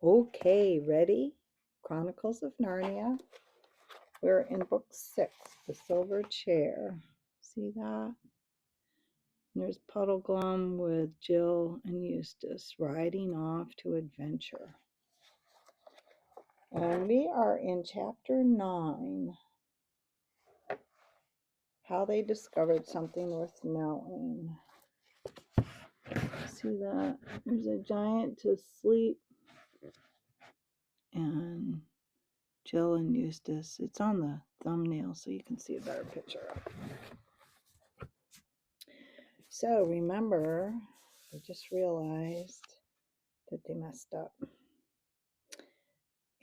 Okay, ready? Chronicles of Narnia. We're in book 6, The Silver Chair. See that? And there's Puddleglum with Jill and Eustace riding off to adventure. And we are in chapter 9, How They Discovered Something Worth Knowing. See that? There's a giant to sleep and Jill and Eustace. It's on the thumbnail so you can see a better picture. So remember, they just realized that they messed up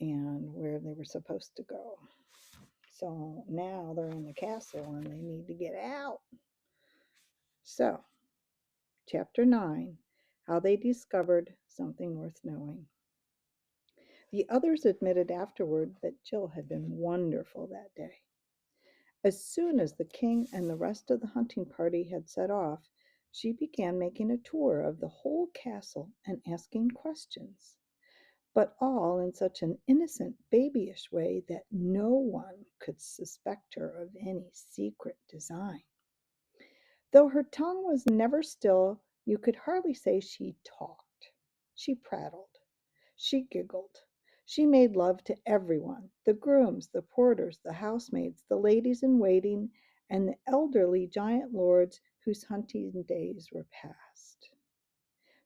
and where they were supposed to go. So now they're in the castle and they need to get out. So, chapter 9, How They Discovered Something Worth Knowing. The others admitted afterward that Jill had been wonderful that day. As soon as the king and the rest of the hunting party had set off, she began making a tour of the whole castle and asking questions, but all in such an innocent, babyish way that no one could suspect her of any secret design. Though her tongue was never still, you could hardly say she talked. She prattled. She giggled. She made love to everyone, the grooms, the porters, the housemaids, the ladies in waiting, and the elderly giant lords whose hunting days were past.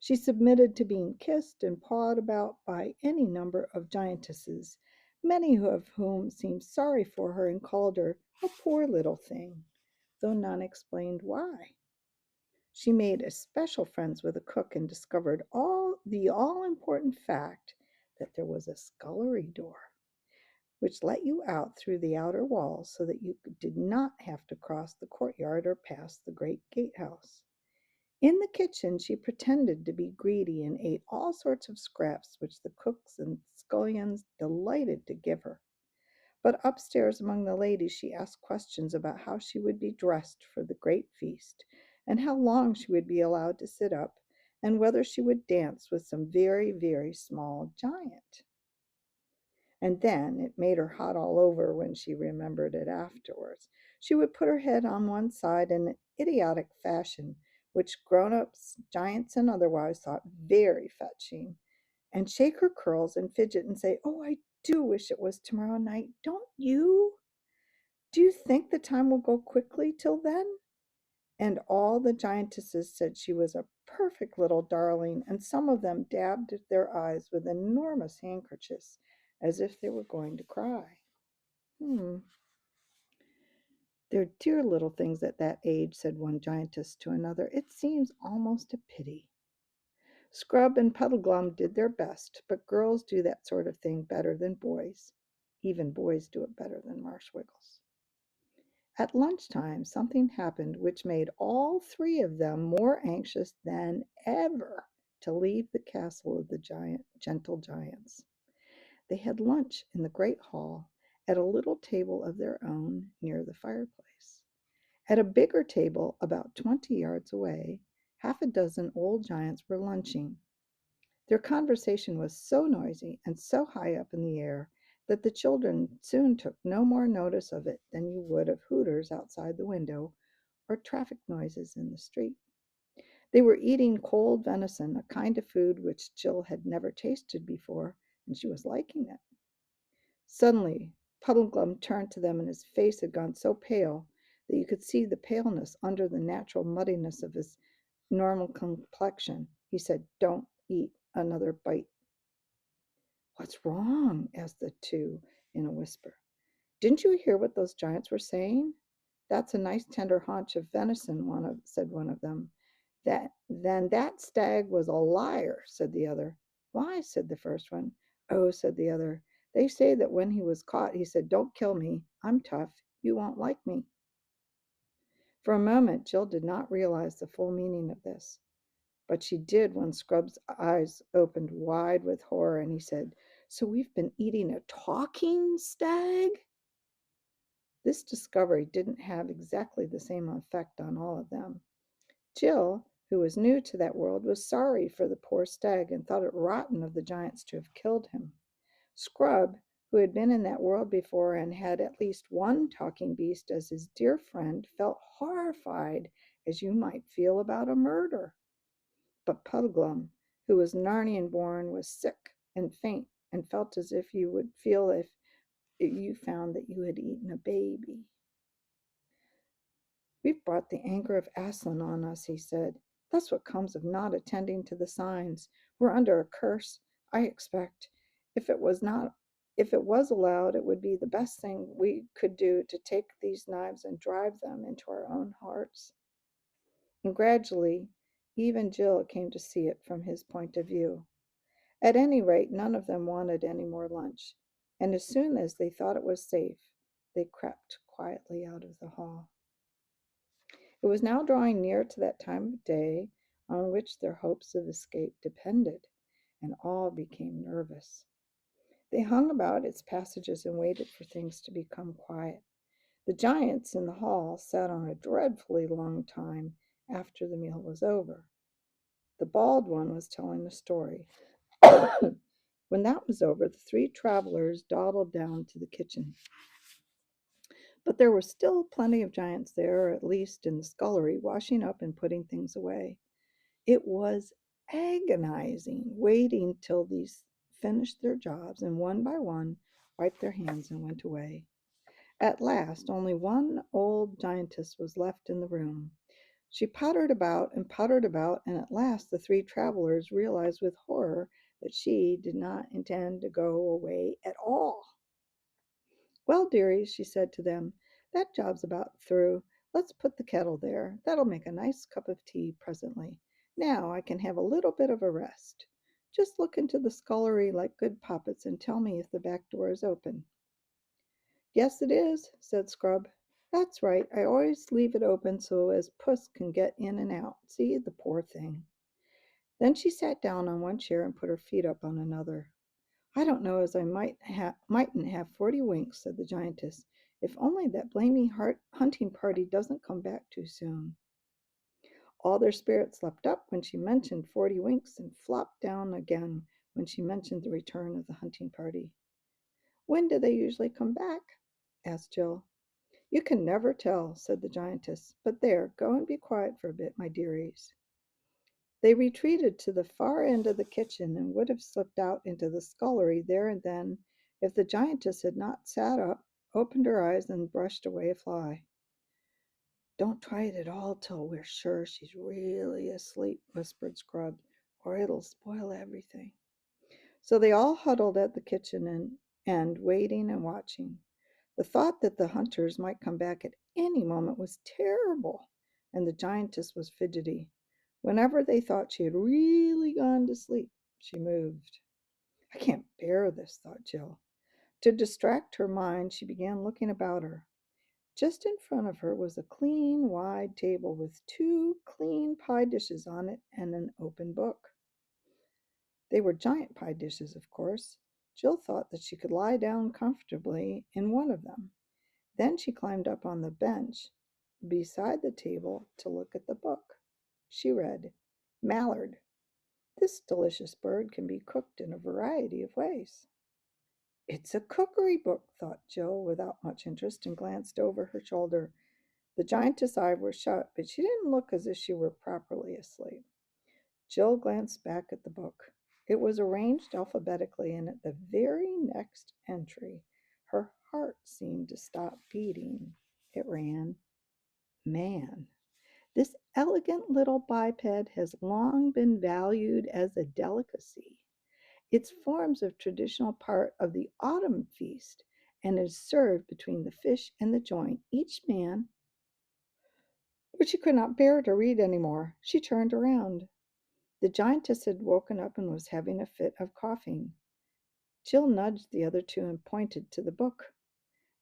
She submitted to being kissed and pawed about by any number of giantesses, many of whom seemed sorry for her and called her a poor little thing, though none explained why. She made especial friends with the cook and discovered all important fact that there was a scullery door which let you out through the outer wall so that you did not have to cross the courtyard or pass the great gatehouse. In the kitchen, she pretended to be greedy and ate all sorts of scraps which the cooks and scullions delighted to give her. But upstairs among the ladies, she asked questions about how she would be dressed for the great feast, and how long she would be allowed to sit up, and whether she would dance with some very, very small giant. And then it made her hot all over when she remembered it afterwards. She would put her head on one side in an idiotic fashion, which grown ups, giants, and otherwise thought very fetching, and shake her curls and fidget and say, "Oh, I do wish it was tomorrow night, don't you? Do you think the time will go quickly till then?" And all the giantesses said she was a perfect little darling, and some of them dabbed their eyes with enormous handkerchiefs as if they were going to cry. They're dear little things at that age, said one giantess to another. It seems almost a pity. Scrub and Puddleglum did their best, but girls do that sort of thing better than boys. Even boys do it better than Marshwiggles. At lunchtime, something happened which made all three of them more anxious than ever to leave the castle of the gentle giants. They had lunch in the great hall at a little table of their own near the fireplace. At a bigger table about 20 yards away, half a dozen old giants were lunching. Their conversation was so noisy and so high up in the air that the children soon took no more notice of it than you would of hooters outside the window or traffic noises in the street. They were eating cold venison, a kind of food which Jill had never tasted before, and she was liking it. Suddenly, Puddleglum turned to them, and his face had gone so pale that you could see the paleness under the natural muddiness of his normal complexion. He said, "Don't eat another bite." "What's wrong?" asked the two in a whisper. "Didn't you hear what those giants were saying?" "That's a nice tender haunch of venison," said one of them. "Then that stag was a liar," said the other. "Why?" said the first one. "Oh," said the other, "they say that when he was caught, he said, 'Don't kill me. I'm tough. You won't like me.'" For a moment, Jill did not realize the full meaning of this. But she did when Scrub's eyes opened wide with horror and he said, "So we've been eating a talking stag?" This discovery didn't have exactly the same effect on all of them. Jill, who was new to that world, was sorry for the poor stag and thought it rotten of the giants to have killed him. Scrub, who had been in that world before and had at least one talking beast as his dear friend, felt horrified as you might feel about a murder. But Puddleglum, who was Narnian born, was sick and faint and felt as if you would feel if you found that you had eaten a baby. "We've brought the anger of Aslan on us," he said. "That's what comes of not attending to the signs. We're under a curse, I expect. If it was not if it was allowed, it would be the best thing we could do to take these knives and drive them into our own hearts." And gradually, even Jill came to see it from his point of view. At any rate, none of them wanted any more lunch, and as soon as they thought it was safe, they crept quietly out of the hall. It was now drawing near to that time of day on which their hopes of escape depended, and all became nervous. They hung about its passages and waited for things to become quiet. The giants in the hall sat on a dreadfully long time after the meal was over. The bald one was telling a story. When that was over, the three travelers dawdled down to the kitchen. But there were still plenty of giants there, or at least in the scullery, washing up and putting things away. It was agonizing waiting till these finished their jobs and one by one wiped their hands and went away. At last, only one old giantess was left in the room. She pottered about and pottered about, and at last the three travelers realized with horror that she did not intend to go away at all. "Well, dearies," she said to them, "that job's about through. Let's put the kettle there. That'll make a nice cup of tea presently. Now I can have a little bit of a rest. Just look into the scullery like good poppets and tell me if the back door is open." "Yes, it is," said Scrub. "That's right. I always leave it open so as Puss can get in and out. See, the poor thing." Then she sat down on one chair and put her feet up on another. "I don't know as I mightn't have 40 winks," said the giantess, "if only that blaming hunting party doesn't come back too soon." All their spirits leapt up when she mentioned 40 winks and flopped down again when she mentioned the return of the hunting party. "When do they usually come back?" asked Jill. "You can never tell," said the giantess. "But there, go and be quiet for a bit, my dearies." They retreated to the far end of the kitchen and would have slipped out into the scullery there and then if the giantess had not sat up, opened her eyes, and brushed away a fly. "Don't try it at all till we're sure she's really asleep," whispered Scrub, "or it'll spoil everything." So they all huddled at the kitchen end, waiting and watching. The thought that the hunters might come back at any moment was terrible, and the giantess was fidgety. Whenever they thought she had really gone to sleep, she moved. "I can't bear this," thought Jill. To distract her mind, she began looking about her. Just in front of her was a clean, wide table with two clean pie dishes on it and an open book. They were giant pie dishes, of course. Jill thought that she could lie down comfortably in one of them. Then she climbed up on the bench beside the table to look at the book. She read, "Mallard. This delicious bird can be cooked in a variety of ways." "It's a cookery book," thought Jill without much interest, and glanced over her shoulder. The giantess' eyes were shut, but she didn't look as if she were properly asleep. Jill glanced back at the book. It was arranged alphabetically, and at the very next entry, her heart seemed to stop beating. It ran, "Man. This elegant little biped has long been valued as a delicacy. It forms a traditional part of the autumn feast and is served between the fish and the joint. Each man—" But she could not bear to read any more. She turned around. The giantess had woken up and was having a fit of coughing. Jill nudged the other two and pointed to the book.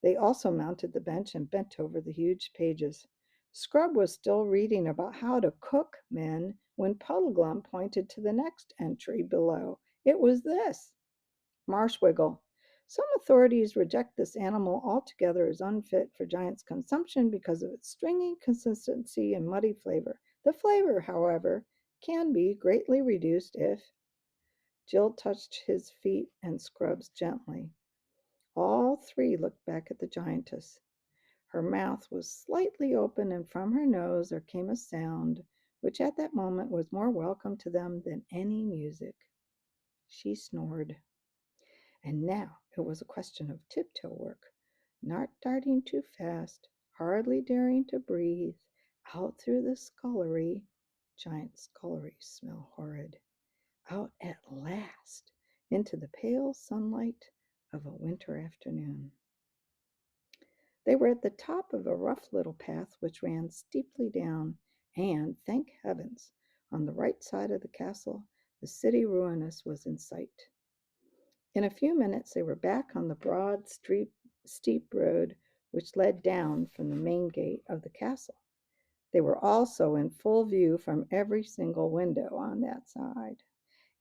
They also mounted the bench and bent over the huge pages. Scrub was still reading about how to cook men when Puddleglum pointed to the next entry below. It was this: "Marshwiggle. Some authorities reject this animal altogether as unfit for giants' consumption because of its stringy consistency and muddy flavor. The flavor, however, can be greatly reduced if Jill touched his feet and Scrubs gently. All three looked back at the giantess. Her mouth was slightly open, and from her nose there came a sound which at that moment was more welcome to them than any music. She snored. And now it was a question of tiptoe work, not darting too fast, hardly daring to breathe, out through the scullery. Giant sculleries smell horrid. Out at last into the pale sunlight of a winter afternoon. They were at the top of a rough little path which ran steeply down, and, thank heavens, on the right side of the castle, the city ruinous was in sight. In a few minutes they were back on the broad, steep road which led down from the main gate of the castle. They were also in full view from every single window on that side.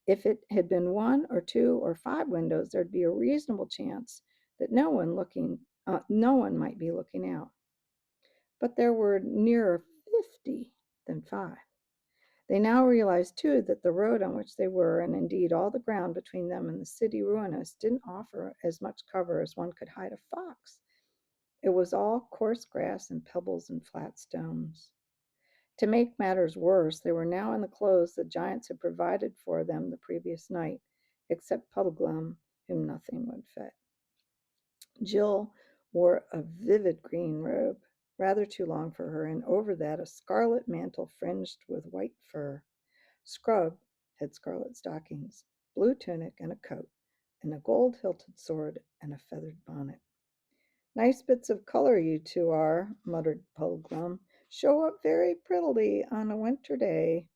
If it had been one or two or five windows, there'd be a reasonable chance that no one might be looking out. But there were nearer 50 than 5. They now realized, too, that the road on which they were, and indeed all the ground between them and the city ruinous, didn't offer as much cover as one could hide a fox. It was all coarse grass and pebbles and flat stones. To make matters worse, they were now in the clothes the giants had provided for them the previous night, except Puddleglum, whom nothing would fit. Jill wore a vivid green robe, rather too long for her, and over that a scarlet mantle fringed with white fur. Scrub had scarlet stockings, blue tunic and a coat, and a gold-hilted sword and a feathered bonnet. "Nice bits of color you two are," muttered Puddleglum. "Show up very prettily on a winter day.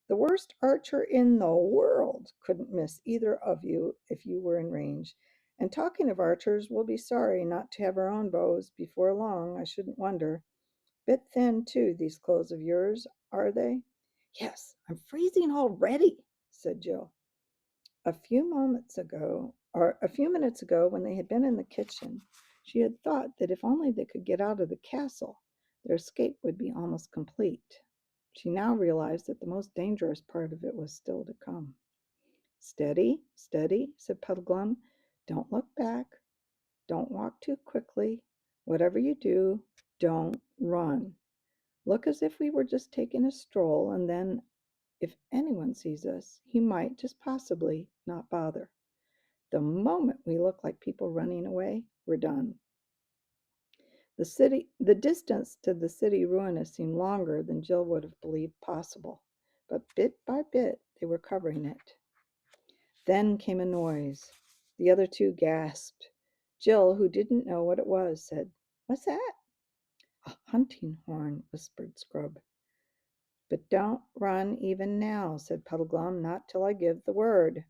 The worst archer in the world couldn't miss either of you if you were in range. And talking of archers, we'll be sorry not to have our own bows before long, I shouldn't wonder. Bit thin, too, these clothes of yours, are they?" "Yes, I'm freezing already," said Jill. A few minutes ago, when they had been in the kitchen, she had thought that if only they could get out of the castle, their escape would be almost complete. She now realized that the most dangerous part of it was still to come. "Steady, steady," said Puddleglum. "Don't look back. Don't walk too quickly. Whatever you do, don't run. Look as if we were just taking a stroll, and then if anyone sees us, he might, just possibly, not bother. The moment we look like people running away, we're done." The distance to the city ruinous seemed longer than Jill would have believed possible, but bit by bit they were covering it. Then came a noise. The other two gasped. Jill, who didn't know what it was, said, "What's that?" "A hunting horn," whispered Scrub. "But don't run even now," said Puddleglum, "not till I give the word."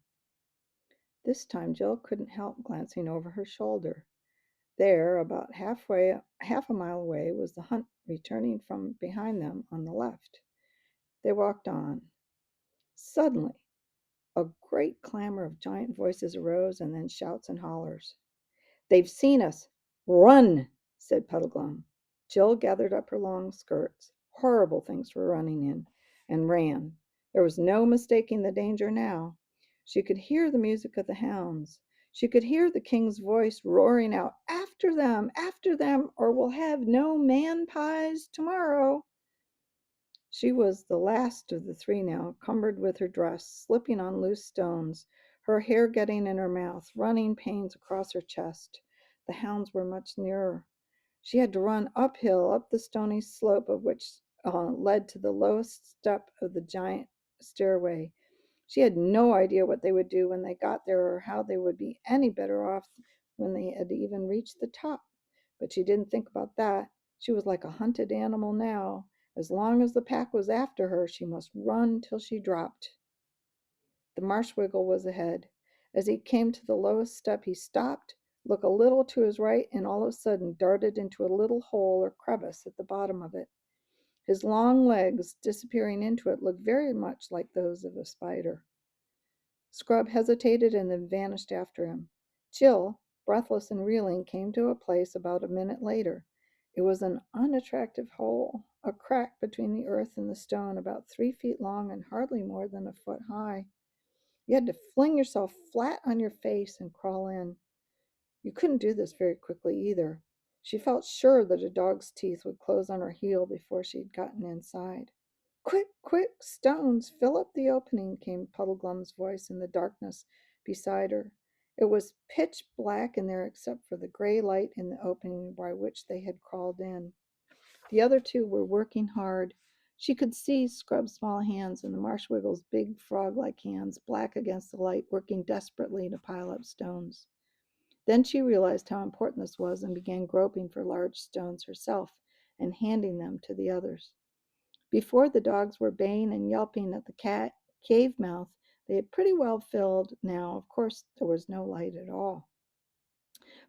This time Jill couldn't help glancing over her shoulder. There, about half a mile away, was the hunt returning from behind them on the left. They walked on. Suddenly, a great clamor of giant voices arose, and then shouts and hollers. "They've seen us! Run!" said Puddleglum. Jill gathered up her long skirts, horrible things for running in, and ran. There was no mistaking the danger now. She could hear the music of the hounds. She could hear the king's voice roaring out, after them, or we'll have no man pies tomorrow." She was the last of the three now, cumbered with her dress, slipping on loose stones, her hair getting in her mouth, running pains across her chest. The hounds were much nearer. She had to run uphill, up the stony slope of which led to the lowest step of the giant stairway. She had no idea what they would do when they got there, or how they would be any better off when they had even reached the top. But she didn't think about that. She was like a hunted animal now. As long as the pack was after her, she must run till she dropped. The marshwiggle was ahead. As he came to the lowest step, he stopped, looked a little to his right, and all of a sudden darted into a little hole or crevice at the bottom of it. His long legs, disappearing into it, looked very much like those of a spider. Scrub hesitated and then vanished after him. Jill, breathless and reeling, came to a place about a minute later. It was an unattractive hole, a crack between the earth and the stone, about 3 feet long and hardly more than a foot high. You had to fling yourself flat on your face and crawl in. You couldn't do this very quickly either. She felt sure that a dog's teeth would close on her heel before she had gotten inside. Quick, quick, stones, fill up the opening, came Puddleglum's voice in the darkness beside her. It was pitch black in there except for the gray light in the opening by which they had crawled in. The other two were working hard. She could see Scrub's small hands and the Marshwiggle's big frog-like hands, black against the light, working desperately to pile up stones. Then she realized how important this was and began groping for large stones herself and handing them to the others. Before the dogs were baying and yelping at the cave mouth, they had pretty well filled now. Of course, there was no light at all.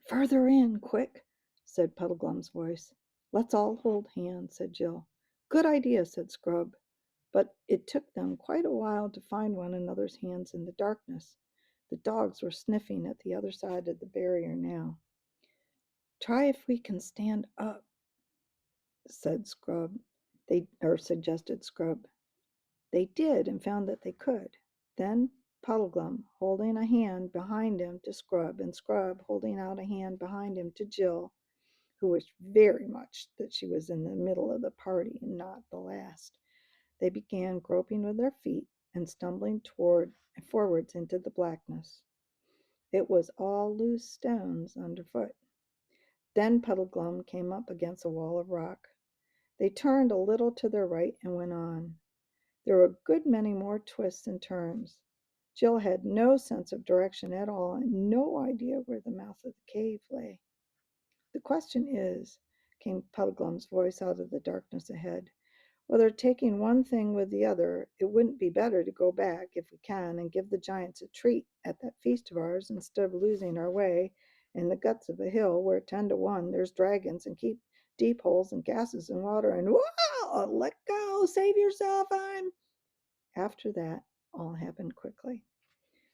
Further in, quick, said Puddleglum's voice. Let's all hold hands, said Jill. Good idea, said Scrub. But it took them quite a while to find one another's hands in the darkness. The dogs were sniffing at the other side of the barrier now. Try if we can stand up, suggested Scrub. They did and found that they could. Then Puddleglum holding a hand behind him to Scrub, and Scrub holding out a hand behind him to Jill, who wished very much that she was in the middle of the party and not the last. They began groping with their feet and stumbling forwards into the blackness. It was all loose stones underfoot. Then Puddleglum came up against a wall of rock. They turned a little to their right and went on. There were a good many more twists and turns. Jill had no sense of direction at all and no idea where the mouth of the cave lay. The question is, came Puddleglum's voice out of the darkness ahead, whether taking one thing with the other, it wouldn't be better to go back, if we can, and give the giants a treat at that feast of ours instead of losing our way in the guts of a hill where 10 to 1 there's dragons and keep deep holes and gases and water and whoa, let go, save yourself, After that, all happened quickly.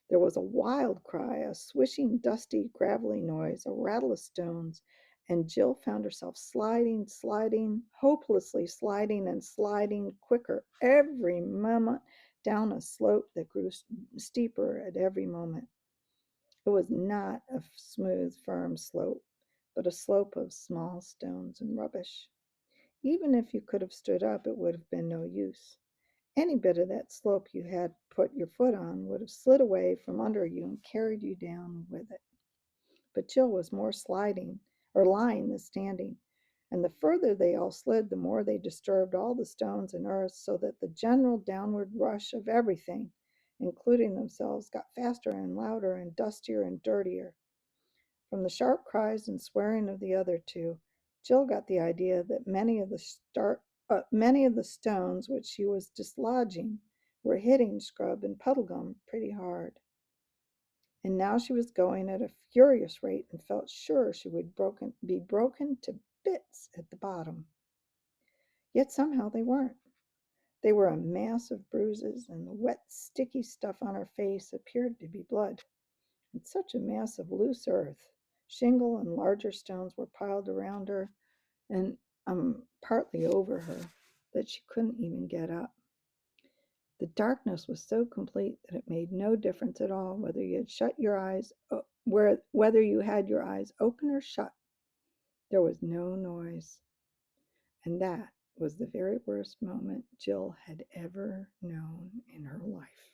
There was a wild cry, a swishing, dusty, gravelly noise, a rattle of stones, and Jill found herself sliding, hopelessly sliding and sliding quicker every moment down a slope that grew steeper at every moment. It was not a smooth, firm slope, but a slope of small stones and rubbish. Even if you could have stood up, it would have been no use. Any bit of that slope you had put your foot on would have slid away from under you and carried you down with it. But Jill was more lying than standing, and the further they all slid, the more they disturbed all the stones and earth, so that the general downward rush of everything, including themselves, got faster and louder and dustier and dirtier. From the sharp cries and swearing of the other two, Jill got the idea that many of the stones which she was dislodging were hitting Scrub and Puddleglum pretty hard. And now she was going at a furious rate and felt sure she would be broken to bits at the bottom. Yet somehow they weren't. They were a mass of bruises, and the wet, sticky stuff on her face appeared to be blood. And such a mass of loose earth, shingle, and larger stones were piled around her and partly over her that she couldn't even get up. The darkness was so complete that it made no difference at all whether you had your eyes open or shut. There was no noise, and that was the very worst moment Jill had ever known in her life.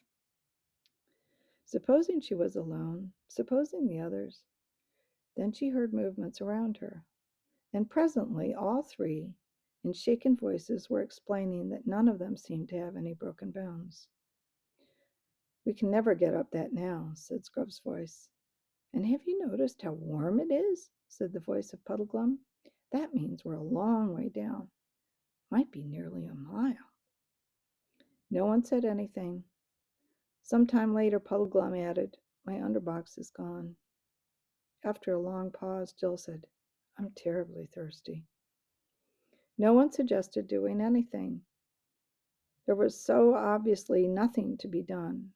Supposing she was alone, supposing the others, then she heard movements around her, and presently all three, in shaken voices, were explaining that none of them seemed to have any broken bones. We can never get up that now, said Scrub's voice. And have you noticed how warm it is? Said the voice of Puddleglum. That means we're a long way down. Might be nearly a mile. No one said anything. Some time later, Puddleglum added, My underbox is gone. After a long pause, Jill said, I'm terribly thirsty. No one suggested doing anything. There was so obviously nothing to be done.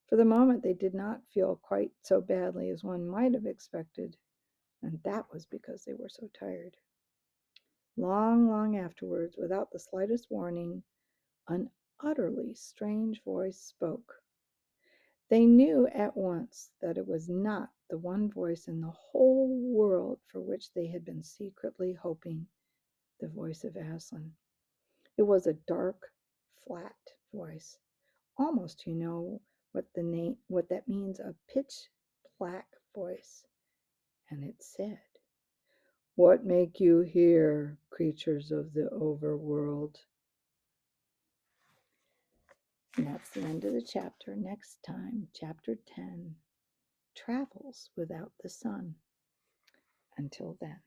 For the moment, they did not feel quite so badly as one might have expected, and that was because they were so tired. Long, long afterwards, without the slightest warning, an utterly strange voice spoke. They knew at once that it was not the one voice in the whole world for which they had been secretly hoping, the voice of Aslan. It was a dark, flat voice. Almost, what that means, a pitch black voice. And it said, "What make you here, creatures of the overworld?" And that's the end of the chapter. Next time, chapter 10, Travels Without the Sun. Until then.